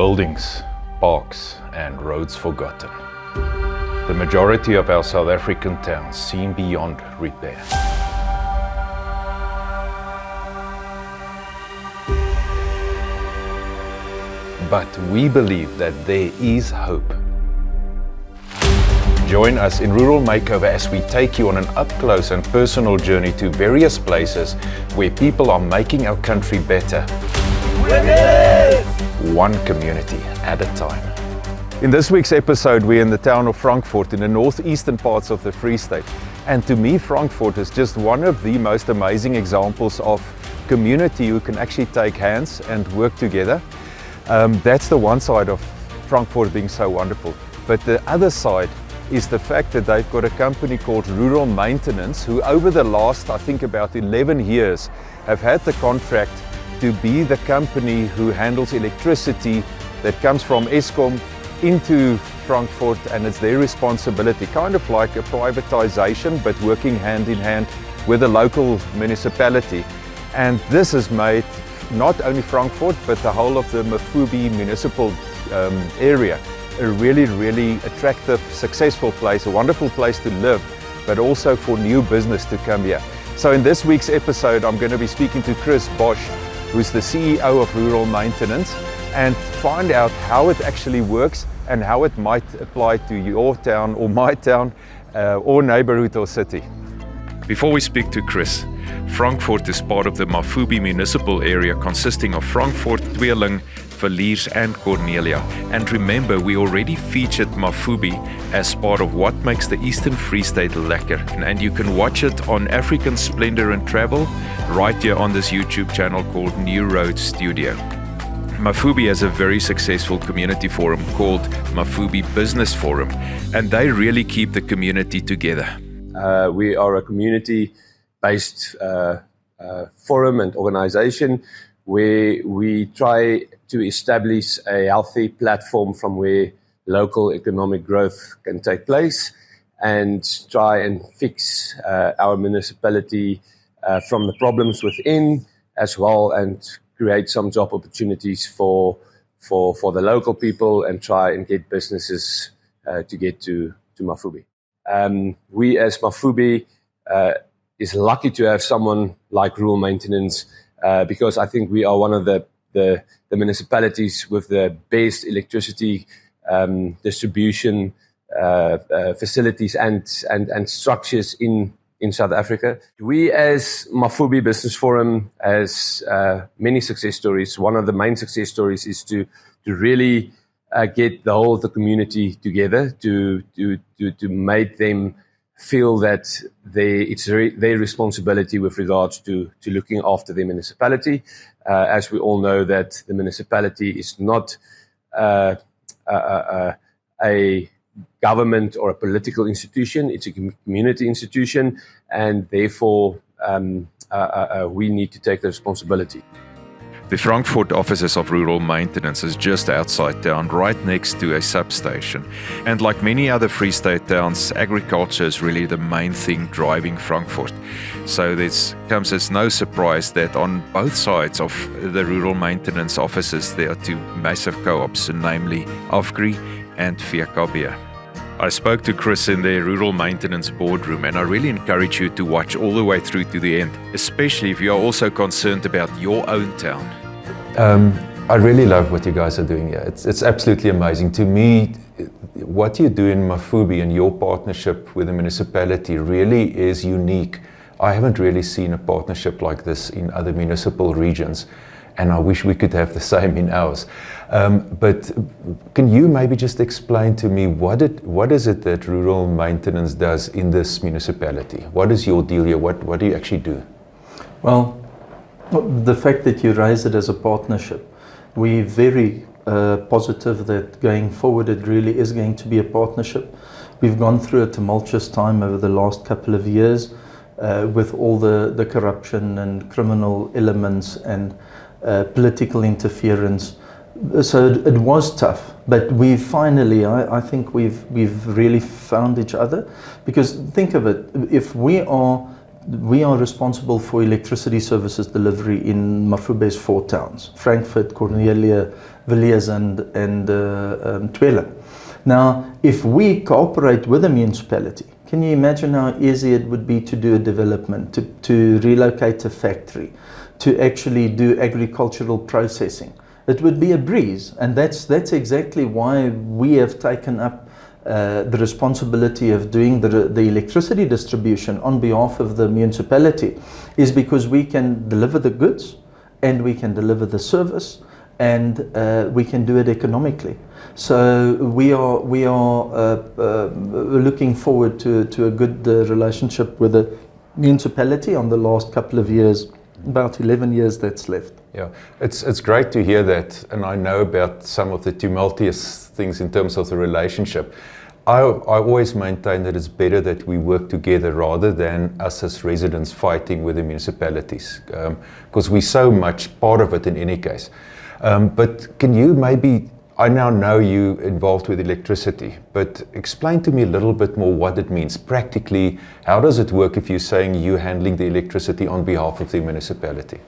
Buildings, parks and roads forgotten. The majority of our South African towns seem beyond repair. But we believe that there is hope. Join us in Rural Makeover as we take you on an up-close and personal journey to various places where people are making our country better. One community at a time. In this week's episode, we're in the town of Frankfort in the northeastern parts of the Free State. And to me, Frankfort is just one of the most amazing examples of community who can actually take hands and work together. That's the one side of Frankfort being so wonderful. But the other side is the fact that they've got a company called Rural Maintenance who over the last, I think about 11 years, have had the contract to be the company who handles electricity that comes from Eskom into Frankfort, and it's their responsibility, kind of like a privatization, but working hand in hand with the local municipality. And this has made not only Frankfort, but the whole of the Mafube Municipal area a really, really attractive, successful place, a wonderful place to live, but also for new business to come here. So in this week's episode, I'm going to be speaking to Chris Bosch, who's the CEO of Rural Maintenance, and find out how it actually works and how it might apply to your town or my town or neighborhood or city. Before we speak to Chris, Frankfort is part of the Mafube Municipal area consisting of Frankfort, Tweeling, Villiers and Cornelia. And remember, we already featured Mafube as part of what makes the Eastern Free State lekker. And you can watch it on African Splendor and Travel right here on this YouTube channel called New Road Studio. Mafube has a very successful community forum called Mafube Business Forum, and they really keep the community together. We are a community-based forum and organization where we try to establish a healthy platform from where local economic growth can take place and try and fix our municipality from the problems within as well, and create some job opportunities for the local people and try and get businesses to get to Mafube. We as Mafube is lucky to have someone like Rural Maintenance because I think we are one of the municipalities with the best electricity distribution facilities and structures in South Africa. We as Mafube Business Forum has many success stories. One of the main success stories is to really get the whole of the community together, to make them feel that it's their responsibility with regards to looking after their municipality. As we all know that the municipality is not a government or a political institution, it's a community institution, and therefore we need to take the responsibility. The Frankfort offices of Rural Maintenance is just outside town, right next to a substation. And like many other Free State towns, agriculture is really the main thing driving Frankfort. So this comes as no surprise that on both sides of the Rural Maintenance offices there are two massive co-ops, namely Afgri and VKB. I spoke to Chris in their Rural Maintenance boardroom, and I really encourage you to watch all the way through to the end, especially if you are also concerned about your own town. I really love what you guys are doing here. It's absolutely amazing. To me, what you do in Mafube and your partnership with the municipality really is unique. I haven't really seen a partnership like this in other municipal regions, and I wish we could have the same in ours. But can you maybe just explain to me what is it that Rural Maintenance does in this municipality? What is your deal here? What do you actually do? Well, the fact that you raise it as a partnership, we're very positive that going forward it really is going to be a partnership. We've gone through a tumultuous time over the last couple of years with all the corruption and criminal elements and political interference. So it was tough, but we finally, I think we've really found each other, because think of it, if we are we are responsible for electricity services delivery in Mafube's 4 towns: Frankfort, Cornelia, Villiers, and Tweeling. Now, if we cooperate with the municipality, can you imagine how easy it would be to do a development, to relocate a factory, to actually do agricultural processing? It would be a breeze, and that's exactly why we have taken up the responsibility of doing the electricity distribution on behalf of the municipality, is because we can deliver the goods and we can deliver the service, and we can do it economically. So we are looking forward to a good relationship with the municipality on the last couple of years, about 11 years that's left. Yeah, it's great to hear that, and I know about some of the tumultuous things in terms of the relationship. I always maintain that it's better that we work together rather than us as residents fighting with the municipalities, because we're so much part of it in any case. But can you maybe, I now know you involved with electricity, but explain to me a little bit more what it means practically. How does it work if you're saying you're handling the electricity on behalf of the municipality?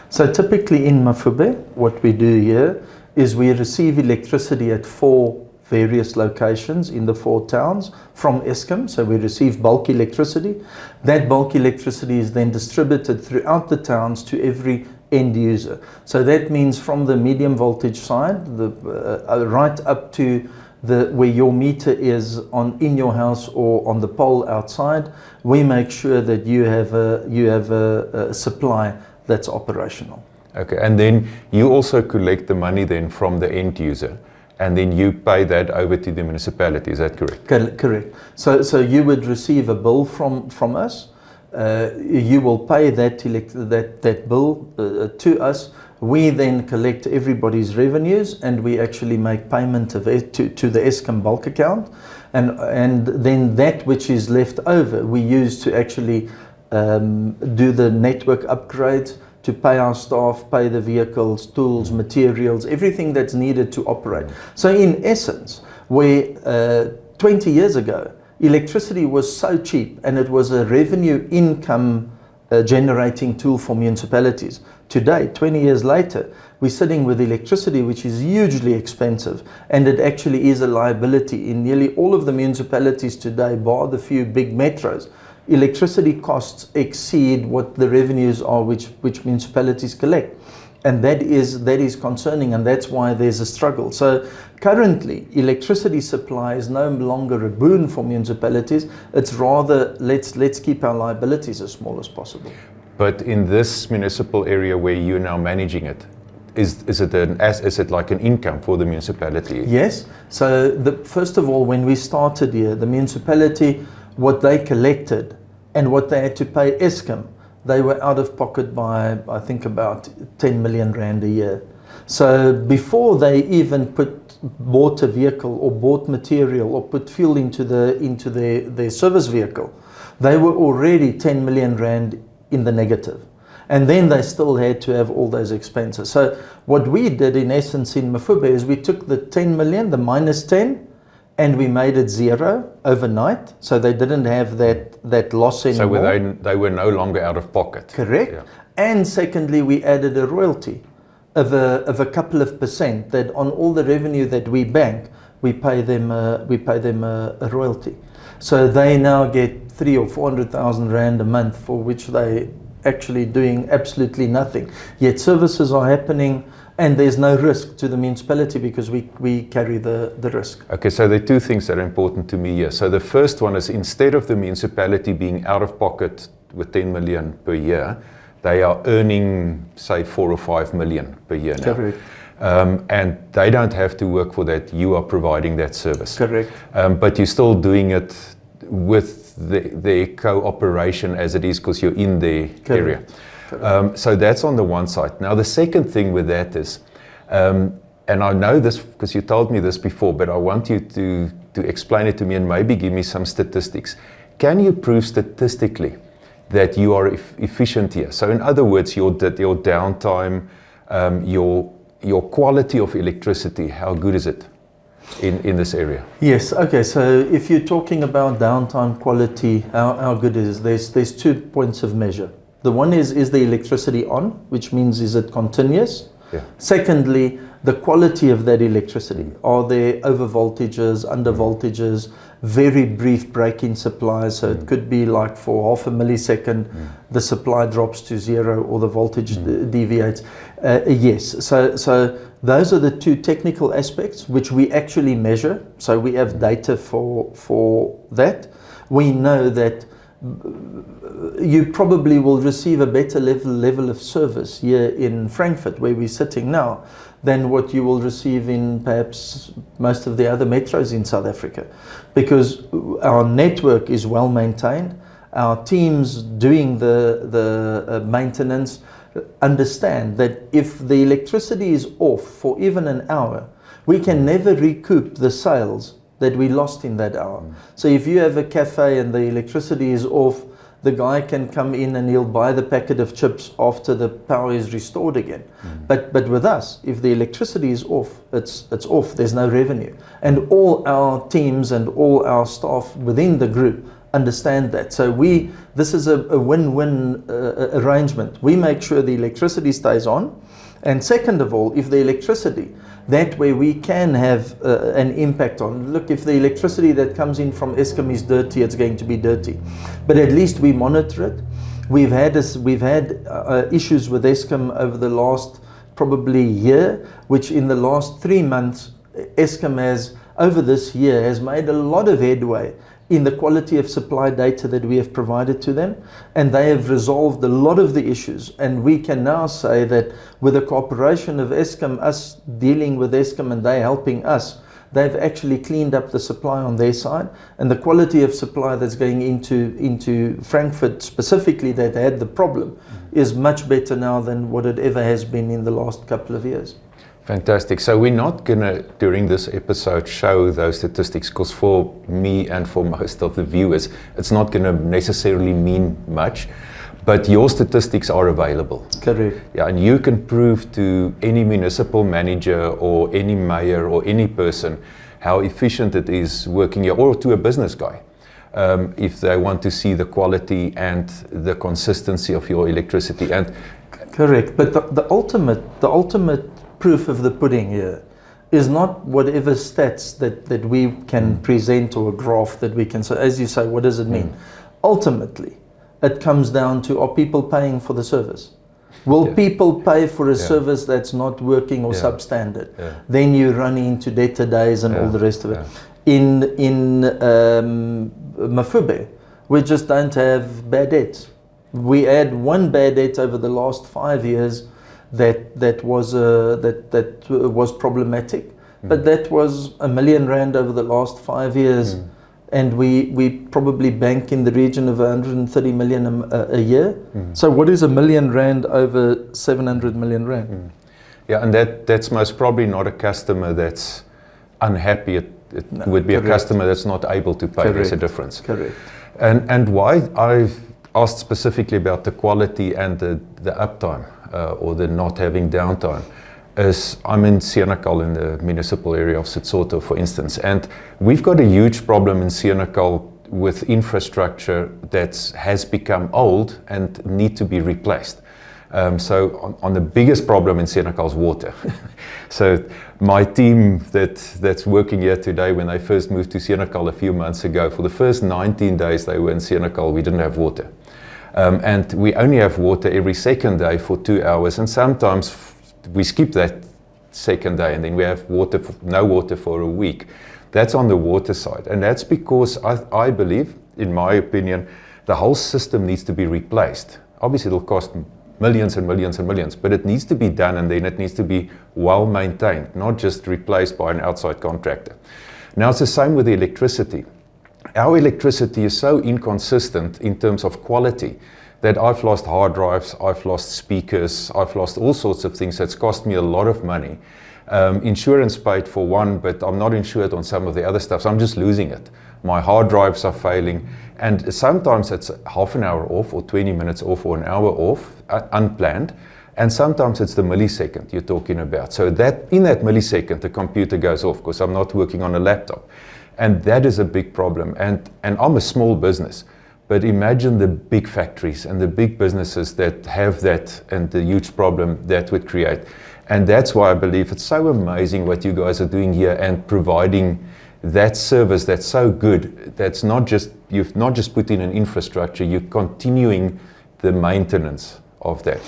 So typically in Mafube, what we do here is we receive electricity at 4 various locations in the 4 towns from Eskom. So we receive bulk electricity. That bulk electricity is then distributed throughout the towns to every end user. So that means from the medium voltage side, right up to where your meter is in your house or on the pole outside, we make sure that you have a supply that's operational. Okay, and then you also collect the money then from the end user, and then you pay that over to the municipality, is that correct? Correct. So you would receive a bill from us. You will pay that bill to us. We then collect everybody's revenues, and we actually make payment of it to the Eskom bulk account, and then that which is left over we use to actually do the network upgrades, to pay our staff, pay the vehicles, tools, materials, everything that's needed to operate. So in essence, where 20 years ago electricity was so cheap and it was a revenue income generating tool for municipalities, today, 20 years later, we're sitting with electricity which is hugely expensive, and it actually is a liability in nearly all of the municipalities today, bar the few big metros. Electricity costs exceed what the revenues are which municipalities collect, and that is concerning, and that's why there's a struggle. So currently electricity supply is no longer a boon for municipalities. It's rather let's keep our liabilities as small as possible. But in this municipal area where you're now managing it, is it like an income for the municipality? Yes. So first of all, when we started here, the municipality, what they collected and what they had to pay Eskom, they were out of pocket by, I think, about 10 million rand a year. So before they even bought a vehicle or bought material or put fuel into their service vehicle, they were already 10 million rand in the negative. And then they still had to have all those expenses. So what we did in essence in Mafube is we took the 10 million, the minus 10, and we made it 0 overnight, so they didn't have that loss anymore. So they were no longer out of pocket. Correct. Yeah. And secondly, we added a royalty of a couple of percent, that on all the revenue that we bank, we pay them a royalty. So they now get 300,000 or 400,000 rand a month, for which they actually doing absolutely nothing. Yet services are happening, and there's no risk to the municipality because we carry the risk. Okay, so there are 2 things that are important to me here. So the first one is, instead of the municipality being out of pocket with 10 million per year, they are earning, say, 4 or 5 million per year now. Correct. And they don't have to work for that. You are providing that service. Correct. But you're still doing it with the cooperation as it is, because you're in the area. So that's on the one side. Now the second thing with that is, and I know this because you told me this before, but I want you to explain it to me and maybe give me some statistics. Can you prove statistically that you are efficient here? So in other words, your downtime, your quality of electricity, how good is it? in this area? Yes. Okay. So if you're talking about downtime quality, how good it is, there's 2 points of measure. The one is the electricity on, which means is it continuous? Yeah. Secondly, the quality of that electricity. Are there over voltages, under voltages, very brief break-in supplies? So it could be like for half a millisecond, the supply drops to 0 or the voltage deviates. Yes. So those are the 2 technical aspects which we actually measure. So we have data for that. We know that you probably will receive a better level of service here in Frankfort, where we're sitting now, than what you will receive in perhaps most of the other metros in South Africa, because our network is well maintained. Our teams doing the maintenance understand that if the electricity is off for even an hour, we can never recoup the sales that we lost in that hour. So if you have a cafe and the electricity is off, the guy can come in and he'll buy the packet of chips after the power is restored again. But with us, if the electricity is off, it's off. There's no revenue. And all our teams and all our staff within the group understand that. So this is a win-win arrangement. We make sure the electricity stays on. And second of all, if the electricity, that way we can have an impact on, look, if the electricity that comes in from Eskom is dirty, it's going to be dirty. But at least we monitor it. We've had issues with Eskom over the last probably year, which in the last 3 months, Eskom over this year has made a lot of headway in the quality of supply data that we have provided to them, and they have resolved a lot of the issues. And we can now say that with the cooperation of Eskom, us dealing with Eskom and they helping us, they've actually cleaned up the supply on their side, and the quality of supply that's going into Frankfurt specifically that had the problem is much better now than what it ever has been in the last couple of years. Fantastic. So we're not going to, during this episode, show those statistics, because for me and for most of the viewers, it's not going to necessarily mean much. But your statistics are available. Correct. Yeah, and you can prove to any municipal manager or any mayor or any person how efficient it is working here, or to a business guy, if they want to see the quality and the consistency of your electricity. And correct. But the ultimate proof of the pudding here is not whatever stats that we can present or a graph that we can say. As you say, what does it mean? Ultimately, it comes down to, are people paying for the service? Will people pay for a service that's not working or substandard? Then you run into debtor days and all the rest of it. In Mafube, we just don't have bad debts. We had one bad debt over the last 5 years that was problematic, but that was R1 million over the last 5 years, and we probably bank in the region of 130 million a year. So what is R1 million over 700 million rand? Yeah, and that's most probably not a customer that's unhappy. It would be a customer that's not able to pay. There's a difference. Correct. And why I've asked specifically about the quality and the uptime, or the not having downtime, is I'm in Senekal, in the municipal area of Sesotho, for instance, and we've got a huge problem in Senekal with infrastructure that has become old and need to be replaced. So on the biggest problem in Senekal is water. So my team that's working here today, when they first moved to Senekal a few months ago, for the first 19 days they were in Senekal, we didn't have water. And we only have water every second day for 2 hours, and sometimes we skip that second day and then we have no water for a week. That's on the water side, and that's because I believe, in my opinion, the whole system needs to be replaced. Obviously it'll cost millions and millions and millions, but it needs to be done, and then it needs to be well maintained, not just replaced by an outside contractor. Now it's the same with the electricity. Our electricity is so inconsistent in terms of quality that I've lost hard drives, I've lost speakers, I've lost all sorts of things that's cost me a lot of money. Insurance paid for one, but I'm not insured on some of the other stuff, so I'm just losing it. my hard drives are failing. And sometimes it's half an hour off or 20 minutes off or an hour off, unplanned. And sometimes it's the millisecond you're talking about. So that in that millisecond, the computer goes off because I'm not working on a laptop. And that is a big problem. And I'm a small business. But imagine the big factories and the big businesses that have that and the huge problem that would create. And that's why I believe it's so amazing what you guys are doing here and providing that service that's so good. That's not just, you've not just put in an infrastructure, you're continuing the maintenance of that.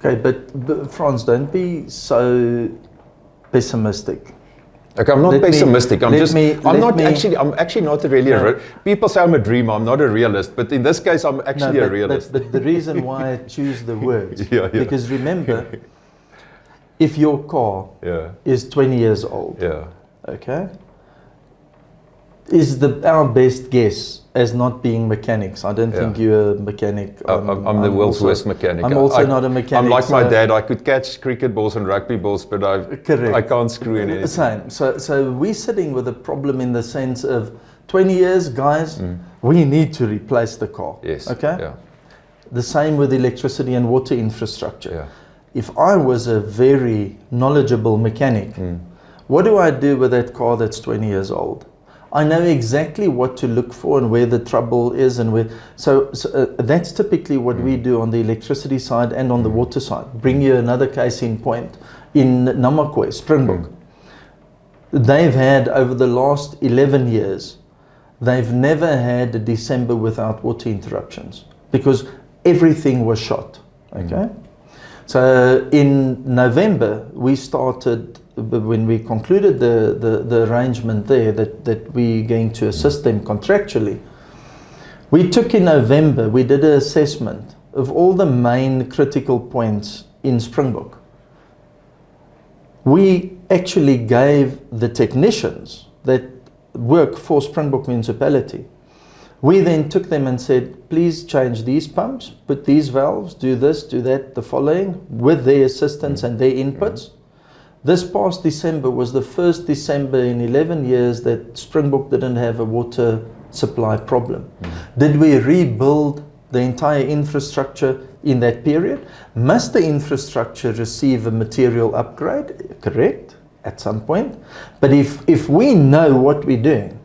Okay, but Frans, don't be so pessimistic. Okay, I'm not pessimistic. I'm actually not really a people say I'm a dreamer. I'm not a realist, but in this case, I'm actually a realist. But the reason why I choose the words, because remember, if your car is 20 years old, okay, is our best guess as not being mechanics. I don't think you're a mechanic. I'm the world's worst mechanic. I'm also not a mechanic. I'm like my dad. I could catch cricket balls and rugby balls, but I can't screw in anything. Same. So we're sitting with a problem in the sense of 20 years, guys, we need to replace the car. Yes. Okay? Yeah. The same with electricity and water infrastructure. Yeah. If I was a very knowledgeable mechanic, what do I do with that car that's 20 years old? I know exactly what to look for and where the trouble is, and where. So that's typically what we do on the electricity side and on the water side. Bring you another case in point in Namakwa, Springbok. They've had over the last 11 years, they've never had a December without water interruptions because everything was shot. Okay, so in November we started. When we concluded the arrangement there that we're going to assist them contractually, we took in November, we did an assessment of all the main critical points in Springbok. We actually gave the technicians that work for Springbok Municipality, we then took them and said, please change these pumps, put these valves, do this, do that, the following, with their assistance and their inputs. This past December was the first December in 11 years that Springbok didn't have a water supply problem. Did we rebuild the entire infrastructure in that period? Must the infrastructure receive a material upgrade? Correct, at some point. But if we know what we're doing,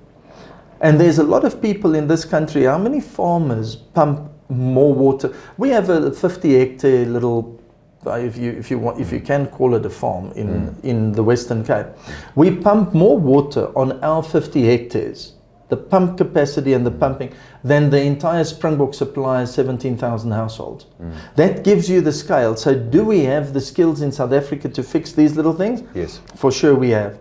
and there's a lot of people in this country, how many farmers pump more water? We have a 50-hectare little, if you can call it a farm in the Western Cape. We pump more water on our 50 hectares, the pump capacity and the pumping, than the entire Springbok supplies 17,000 households. That gives you the scale. So do we have the skills in South Africa to fix these little things? Yes. For sure we have.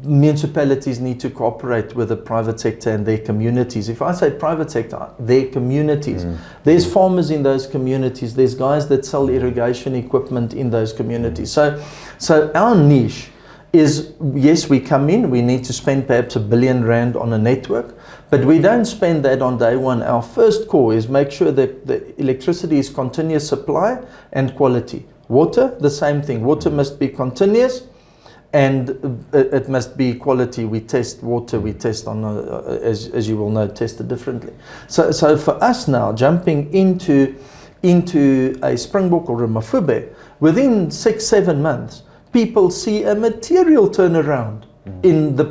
Municipalities need to cooperate with the private sector and their communities. If I say private sector, their communities. There's farmers in those communities. There's guys that sell irrigation equipment in those communities. So our niche is, yes, we come in, we need to spend perhaps R1 billion on a network, but we don't spend that on day one. Our first core is make sure that the electricity is continuous supply and quality. Water, the same thing. Water must be continuous, and it must be quality. We test water, we test on, as you will know, tested differently. So for us now, jumping into a Springbok or a Mafube, within 6-7 months, people see a material turnaround in the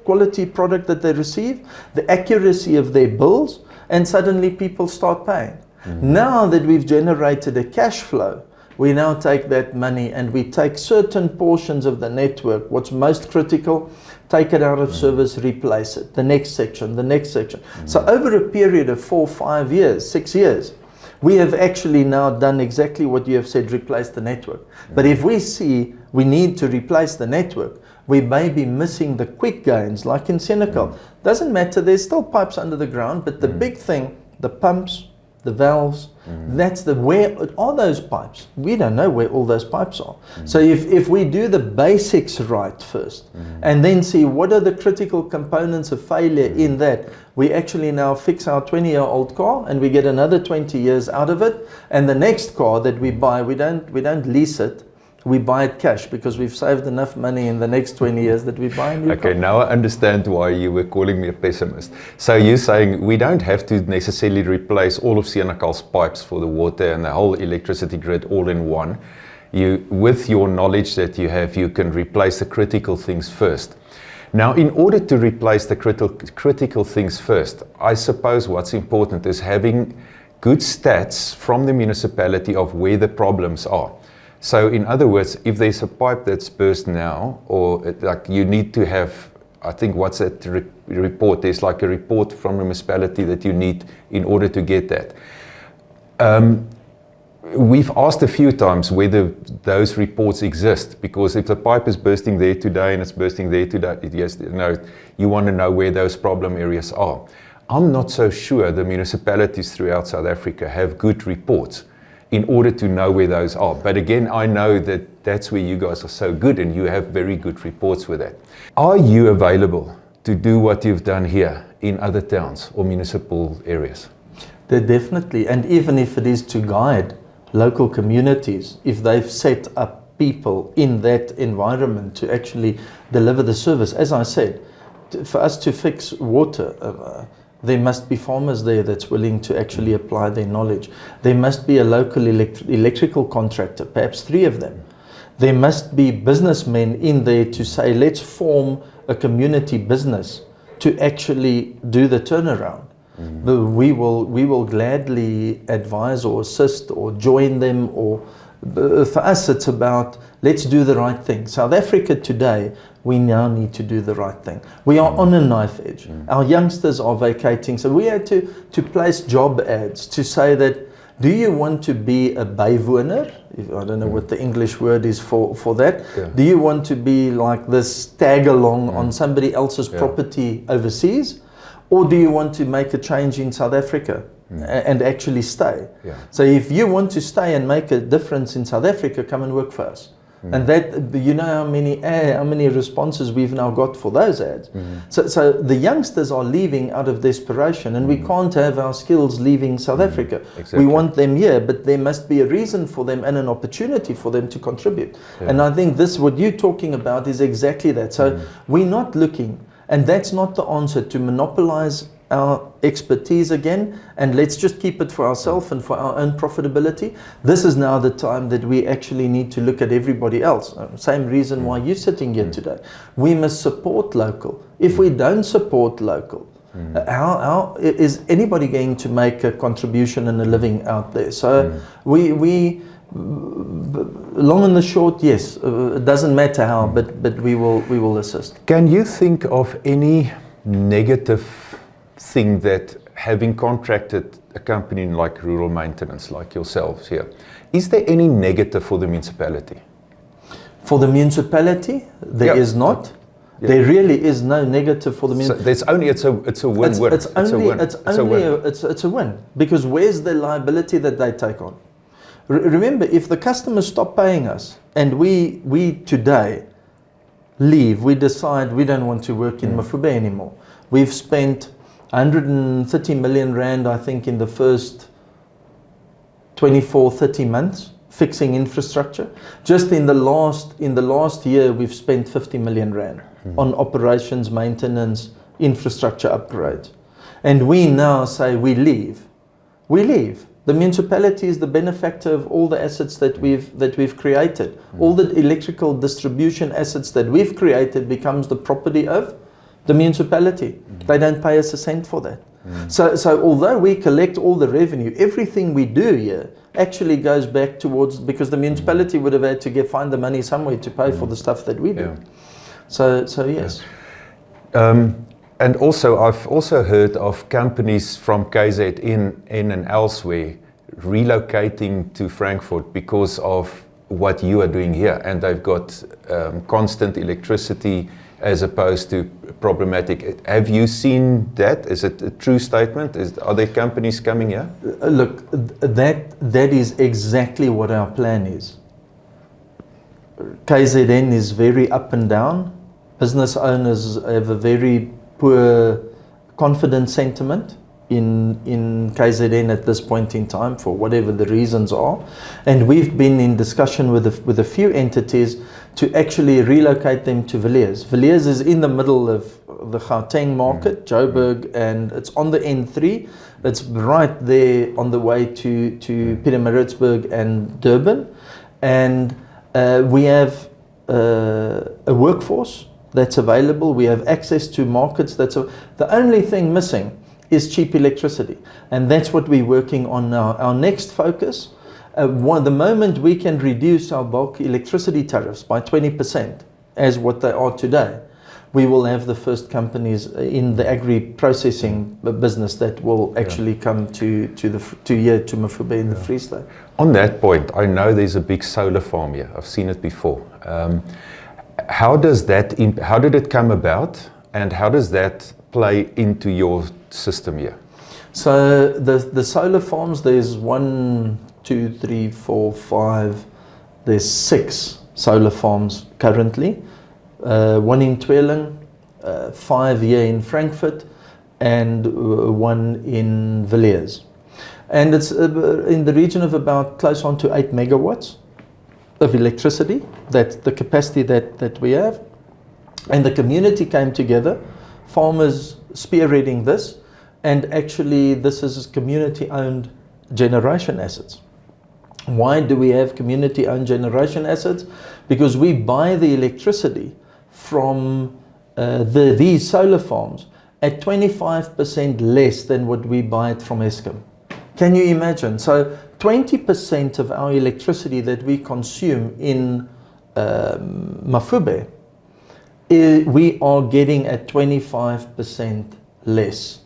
quality product that they receive, the accuracy of their bills, and suddenly people start paying. Now that we've generated a cash flow, we now take that money and we take certain portions of the network, what's most critical, take it out of service, replace it, the next section. So over a period of 4, 5 years, 6 years, we have actually now done exactly what you have said, replace the network. But if we see we need to replace the network, we may be missing the quick gains, like in Senegal. Doesn't matter, there's still pipes under the ground, but the big thing, the pumps, the valves, that's where are those pipes? We don't know where all those pipes are. So if we do the basics right first, and then see what are the critical components of failure in that, we actually now fix our 20-year-old car and we get another 20 years out of it. And the next car that we buy, we don't lease it. We buy it cash because we've saved enough money in the next 20 years that we buy a new Okay, car. now I understand why you were calling me a pessimist. So you're saying we don't have to necessarily replace all of Senegal's pipes for the water and the whole electricity grid all in one. You, with your knowledge that you have, you can replace the critical things first. Now, in order to replace the critical things first, I suppose what's important is having good stats from the municipality of where the problems are. So in other words, if there's a pipe that's burst now, or like you need to have, I think what's that report, there's like a report from the municipality that you need in order to get that. We've asked a few times whether those reports exist, because if the pipe is bursting there today and it's bursting there today, yes, no, you want to know where those problem areas are. I'm not so sure the municipalities throughout South Africa have good reports in order to know where those are. But again, I know that that's where you guys are so good and you have very good reports with that. Are you available to do what you've done here in other towns or municipal areas? They're definitely, and even if it is to guide local communities, if they've set up people in that environment to actually deliver the service. As I said, for us to fix water, there must be farmers there that's willing to actually apply their knowledge. There must be a local electrical contractor, perhaps 3 of them. There must be businessmen in there to say, let's form a community business to actually do the turnaround. We will gladly advise or assist or join them, or for us it's about let's do the right thing. South Africa today, we now need to do the right thing. We are on a knife edge. Our youngsters are vacating, so we had to place job ads to say that, do you want to be a bywoner? I don't know what the English word is for that. Yeah. Do you want to be like this tag along on somebody else's property overseas? Or do you want to make a change in South Africa and actually stay? Yeah. So if you want to stay and make a difference in South Africa, come and work for us. And that, you know how many responses we've now got for those ads. So the youngsters are leaving out of desperation, and we can't have our skills leaving South Africa. Exactly. We want them here, but there must be a reason for them and an opportunity for them to contribute. And I think this, what you're talking about, is exactly that. So we're not looking. And that's not the answer, to monopolize our expertise again and let's just keep it for ourselves and for our own profitability. This is now the time that we actually need to look at everybody else. Same reason why you're sitting here today. We must support local. If we don't support local, how is anybody going to make a contribution and a living out there? So we long and the short, yes, it doesn't matter how, but we will assist. Can you think of any negative thing that, having contracted a company like Rural Maintenance, like yourselves here, is there any negative for the municipality? For the municipality, there is not. Yeah. There really is no negative for the municipality. So it's a win-win. It's a win, because where's the liability that they take on? Remember, if the customers stop paying us and we today leave, we decide we don't want to work in Mafube anymore. We've spent 130 million rand, I think, in the first 24, 30 months fixing infrastructure. Just in the last year, we've spent 50 million rand on operations, maintenance, infrastructure upgrades. And we now say we leave. We leave. The municipality is the benefactor of all the assets that we've created. All the electrical distribution assets that we've created becomes the property of the municipality. They don't pay us a cent for that. So although we collect all the revenue, everything we do here actually goes back towards, because the municipality would have had to find the money somewhere to pay for the stuff that we do. Yeah. So yes. And also, I've also heard of companies from KZN and elsewhere relocating to Frankfort because of what you are doing here, and they've got constant electricity as opposed to problematic. Have you seen that? Is it a true statement? Are there companies coming here? Look, that is exactly what our plan is. KZN is very up and down. Business owners have a very poor confidence sentiment in KZN at this point in time for whatever the reasons are, and we've been in discussion with a few entities to actually relocate them to Villiers. Villiers is in the middle of the Gauteng market, Joburg, and it's on the N3. It's right there on the way to Pietermaritzburg and Durban, and we have a workforce that's available. We have access to markets. The only thing missing is cheap electricity, and that's what we're working on now. Our next focus, the moment we can reduce our bulk electricity tariffs by 20%, as what they are today, we will have the first companies in the agri-processing business that will actually come to Mafube in the Free State. On that point, I know there's a big solar farm here. I've seen it before. How did it come about, and how does that play into your system here? So the solar farms, there's 1, 2, 3, 4, 5, there's 6 solar farms currently. 1 in Tweeling, 5 here in Frankfort, and 1 in Villiers. And it's in the region of about close on to 8 megawatts of electricity, that's the capacity that we have. And the community came together, farmers spearheading this, and actually this is community-owned generation assets. Why do we have community-owned generation assets? Because we buy the electricity from these solar farms at 25% less than what we buy it from Eskom. Can you imagine? So 20% of our electricity that we consume in Mafube, we are getting at 25% less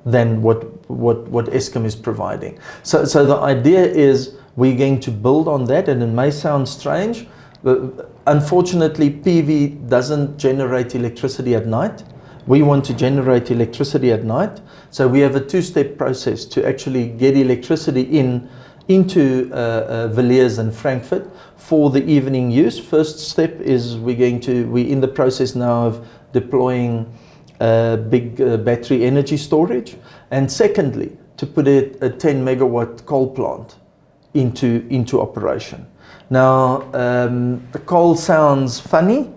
than what Eskom is providing. So the idea is we're going to build on that, and it may sound strange, but unfortunately PV doesn't generate electricity at night. We want to generate electricity at night, so we have a 2-step process to actually get electricity into Villiers and Frankfort for the evening use. First step is we're in the process now of deploying big battery energy storage, and secondly to put a 10 megawatt coal plant into operation. Now the coal sounds funny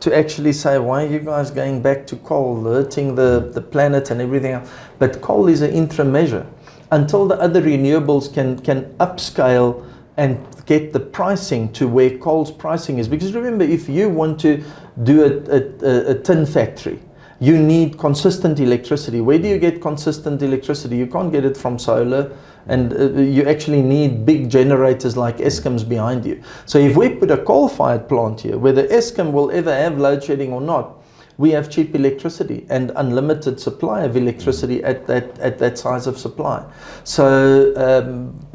to actually say, why are you guys going back to coal, hurting the planet and everything else? But coal is an interim measure until the other renewables can upscale and get the pricing to where coal's pricing is. Because remember, if you want to do a tin factory, you need consistent electricity. Where do you get consistent electricity? You can't get it from solar, and you actually need big generators like Eskom's behind you. So if we put a coal-fired plant here, whether Eskom will ever have load shedding or not, we have cheap electricity and unlimited supply of electricity at that size of supply. So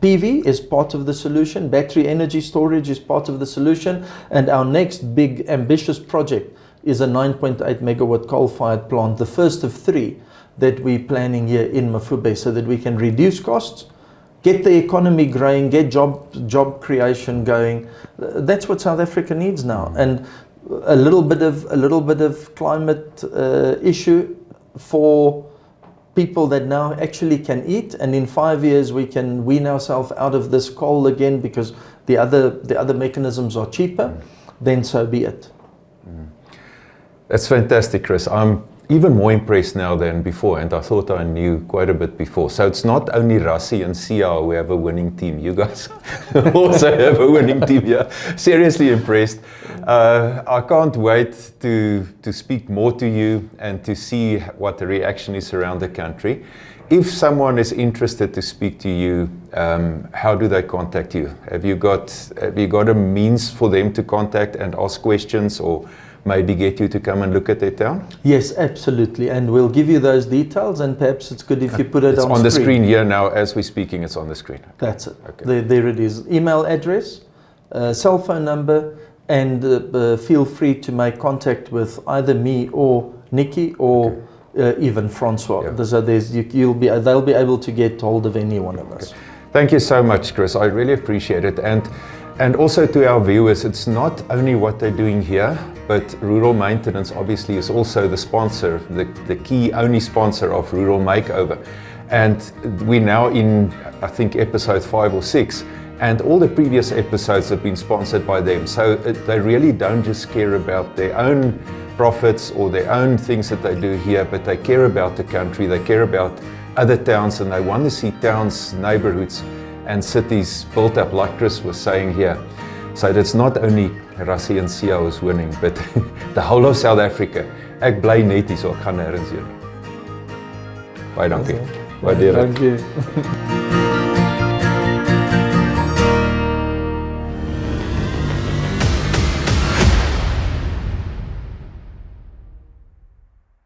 PV is part of the solution, battery energy storage is part of the solution, and our next big ambitious project is a 9.8 megawatt coal-fired plant, the first of 3 that we're planning here in Mafube, so that we can reduce costs, get the economy growing, get job creation going. That's what South Africa needs now, and a little bit of climate issue for people that now actually can eat, and in 5 years we can wean ourselves out of this coal again because the other mechanisms are cheaper. Then so be it. That's fantastic, Chris. I'm even more impressed now than before, and I thought I knew quite a bit before. So it's not only Rassie and Sia who have a winning team. You guys also have a winning team here. Seriously impressed. I can't wait to speak more to you and to see what the reaction is around the country. If someone is interested to speak to you, how do they contact you? Have you got a means for them to contact and ask questions, or maybe get you to come and look at their town? Yes, absolutely, and we'll give you those details, and perhaps it's good if you put it on the screen here now as we're speaking. It's on the screen. Okay. That's it. Okay. There it is. Email address, cell phone number, and feel free to make contact with either me or Nikki or even Francois. Yeah. So they'll be able to get hold of any one of us. Okay. Thank you so much, Chris. I really appreciate it. And also to our viewers, it's not only what they're doing here, but Rural Maintenance obviously is also the sponsor, the key only sponsor of Rural Makeover. And we're now in, I think, episode 5 or 6, and all the previous episodes have been sponsored by them. So they really don't just care about their own profits or their own things that they do here, but they care about the country, they care about other towns, and they want to see towns, neighborhoods and cities built up like Chris was saying here. So it's not only Rassie en Sia who's winning, but the whole of South Africa. Ek bly net hier, so ek gaan nêrens heen nie. Baie dankie. Waardeer dit. Dankie.